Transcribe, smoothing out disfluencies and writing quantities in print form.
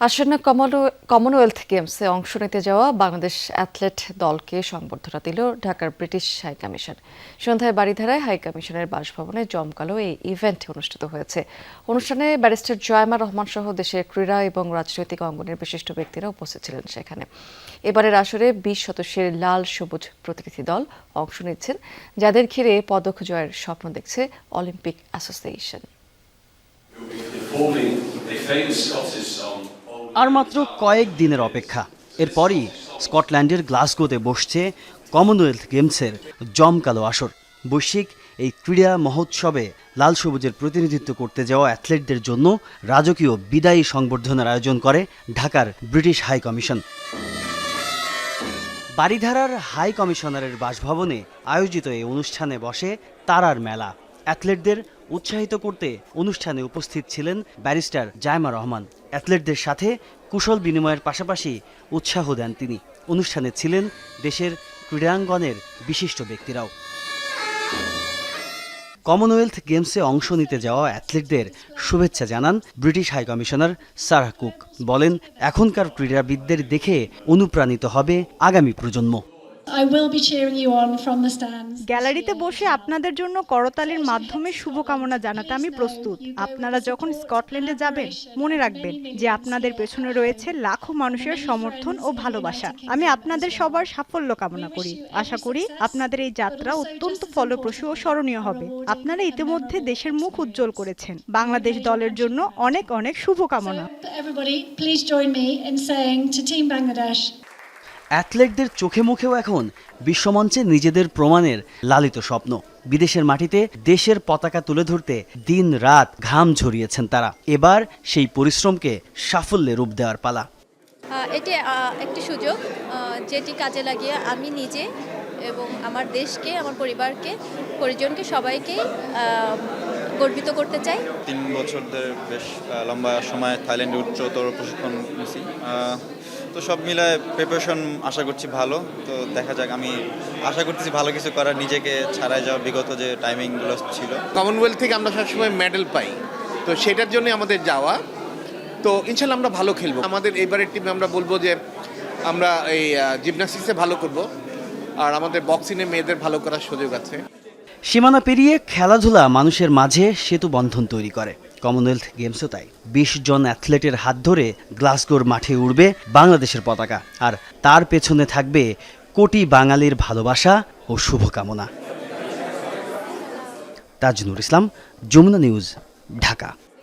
আসন্ন কমনওয়েলথ গেমসে অংশ নিতে যাওয়া বাংলাদেশ অ্যাথলেট দলকে সংবর্ধনা দিল ঢাকার ব্রিটিশ হাইকমিশন। সন্ধ্যায় বারিধারায় হাইকমিশনের বাসভবনে জমকালো এই ইভেন্ট অনুষ্ঠিত হয়েছে। অনুষ্ঠানে ব্যারিস্টার জয়মা রহমান সহ দেশের ক্রীড়া এবং রাজনৈতিক অঙ্গনের বিশিষ্ট ব্যক্তিরা উপস্থিত ছিলেন সেখানে। এবারের আসরে ২০ সদস্যের লাল সবুজ প্রতিনিধি দল অংশ নিচ্ছেন, যাদের ঘিরে পদক জয়ের স্বপ্ন দেখছে অলিম্পিক অ্যাসোসিয়েশন। আর মাত্র কয়েক দিনের অপেক্ষা, এরপরই স্কটল্যান্ডের গ্লাসগোতে বসছে কমনওয়েলথ গেমসের জমকালো আসর। বৈশ্বিক এই ক্রীড়া মহোৎসবে লাল সবুজের প্রতিনিধিত্ব করতে যাওয়া অ্যাথলেটদের জন্য রাজকীয় বিদায়ী সংবর্ধনার আয়োজন করে ঢাকার ব্রিটিশ হাই কমিশন। বারিধারার হাই কমিশনারের বাসভবনে আয়োজিত এই অনুষ্ঠানে বসে তারার মেলা। অ্যাথলেটদের উৎসাহিত করতে অনুষ্ঠানে উপস্থিত ছিলেন ব্যারিস্টার জয়মা রহমান। অ্যাথলেটদের সাথে কুশল বিনিময়ের পাশাপাশি উৎসাহ দেন তিনি। অনুষ্ঠানে ছিলেন দেশের ক্রীড়াঙ্গনের বিশিষ্ট ব্যক্তিরাও। কমনওয়েলথ গেমসে অংশ নিতে যাওয়া অ্যাথলেটদের শুভেচ্ছা জানান British high commissioner Sarah Cook. বলেন, এখনকার ক্রীড়াবিদদের দেখে অনুপ্রাণিত হবে আগামী প্রজন্ম। গ্যালারিতে বসে আপনাদের জন্য করতালির মাধ্যমে শুভকামনা জানাতে আমি প্রস্তুত। আপনারা যখন স্কটল্যান্ডে যাবেন, মনে রাখবেন যে আপনাদের পেছনে রয়েছে লাখো মানুষের সমর্থন ও ভালোবাসা। আমি আপনাদের সবার সাফল্য কামনা করি। আশা করি আপনাদের এই যাত্রা অত্যন্ত ফলপ্রসূ ও স্মরণীয় হবে। আপনারা ইতিমধ্যে দেশের মুখ উজ্জ্বল করেছেন। বাংলাদেশ দলের জন্য অনেক অনেক শুভকামনা। অ্যাথলেটদের চোখে মুখেও এখন বিশ্বমঞ্চে নিজেদের প্রমাণের লালিত স্বপ্ন। বিদেশের মাটিতে দেশের পতাকা তুলে ধরতে দিন রাত ঘাম ঝরিয়েছেন তারা। এবার সেই পরিশ্রমকে সাফল্যে রূপ দেওয়ার পালা। এটি একটি সুযোগ, যেটি কাজে লাগিয়ে আমি নিজে এবং আমার দেশকে, আমার পরিবারকে, পরিজনকে, সবাইকে গর্বিত করতে চাই। ৩ বছর ধরে বেশ লম্বা সময় থাইল্যান্ডে উচ্চতর প্রশিক্ষণ নিয়েছি, তো সব মিলায় প্রিপারেশন আশা করছি ভালো। তো দেখা যাক, আমি আশা করতেছি ভালো কিছু করার, নিজেকে ছাড়াই যাওয়া বিগত যে টাইমিংগুলো ছিল। কমনওয়েলথ থেকে আমরা সবসময় মেডেল পাই, তো সেটার জন্য আমাদের যাওয়া। তো ইনশাল্লাহ আমরা ভালো খেলবো। আমাদের এবারের টিমে আমরা বলবো যে আমরা এই জিমন্যাস্টিক্সে ভালো করব, আর আমাদের বক্সিংয়ে মেয়েদের ভালো করার সুযোগ আছে। সীমানা পেরিয়ে খেলাধুলা মানুষের মাঝে সেতু বন্ধন তৈরি করে। কমনওয়েলথ গেমসও তাই। ২০ জন অ্যাথলেটের হাত ধরে গ্লাসগোর মাঠে উড়বে বাংলাদেশের পতাকা, আর তার পেছনে থাকবে কোটি বাঙালির ভালোবাসা ও শুভকামনা। তাজনুর ইসলাম, যমুনা নিউজ, ঢাকা।